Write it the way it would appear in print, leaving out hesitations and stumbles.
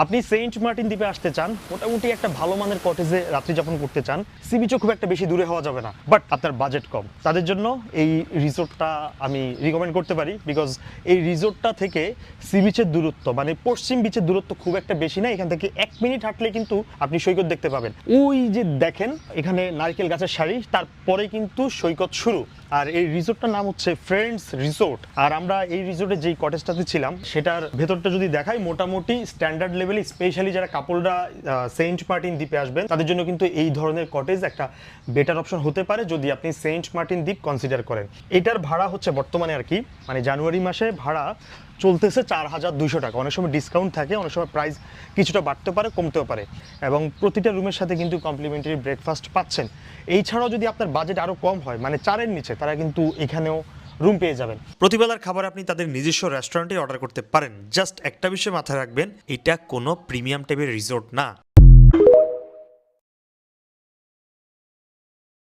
আপনি Saint Martin দ্বীপে আসতে চান, মোটামুটি একটা ভালো মানের কটেজে রাত্রি যাপন করতে চান, সি বিচও খুব একটা বেশি দূরে হওয়া যাবে না, বাট আপনার বাজেট কম, তাদের জন্য এই রিসোর্টটা আমি রিকমেন্ড করতে পারি। বিকজ এই রিসোর্টটা থেকে সি বিচের দূরত্ব মানে পশ্চিম বিচের দূরত্ব খুব একটা বেশি না, এখান থেকে 1 মিনিট হাঁটলে কিন্তু আপনি সৈকত দেখতে পাবেন। ওই যে দেখেন এখানে নারকেল গাছের সারি, তারপরে কিন্তু সৈকত শুরু। আর এই রিসোর্টটার নাম হচ্ছে ফ্রেন্ডস রিসোর্ট। আর আমরা এই রিসোর্টে যেই কটেজটাতে ছিলাম সেটার ভেতরটা যদি দেখাই, মোটামুটি স্ট্যান্ডার্ড লেভেলে, স্পেশালি যারা কাপলরা সেন্ট মার্টিন দ্বীপে আসবেন তাদের জন্য কিন্তু এই ধরনের কটেজ একটা বেটার অপশন হতে পারে যদি আপনি সেন্ট মার্টিন দ্বীপ কনসিডার করেন। এটার ভাড়া হচ্ছে বর্তমানে আর কি, মানে জানুয়ারি মাসে ভাড়া চলতেছে 4,200 টাকা। অনেক সময় ডিসকাউন্ট থাকে, অনেক সময় প্রাইস কিছুটা বাড়তে পারে, কমতেও পারে, এবং প্রতিটা রুমের সাথে কিন্তু কমপ্লিমেন্টারি ব্রেকফাস্ট পাচ্ছেন। এই ছাড়াও যদি আপনার বাজেট আরও কম হয়, মানে 4-এর নিচে, তারা কিন্তু এখানেও রুম পেয়ে যাবেন। প্রতিবেলার খাবার আপনি তাদের নিজস্ব রেস্টুরেন্টে অর্ডার করতে পারেন। জাস্ট একটা বিষয় মাথায় রাখবেন, এটা কোনো প্রিমিয়াম টাইপের রিসোর্ট না।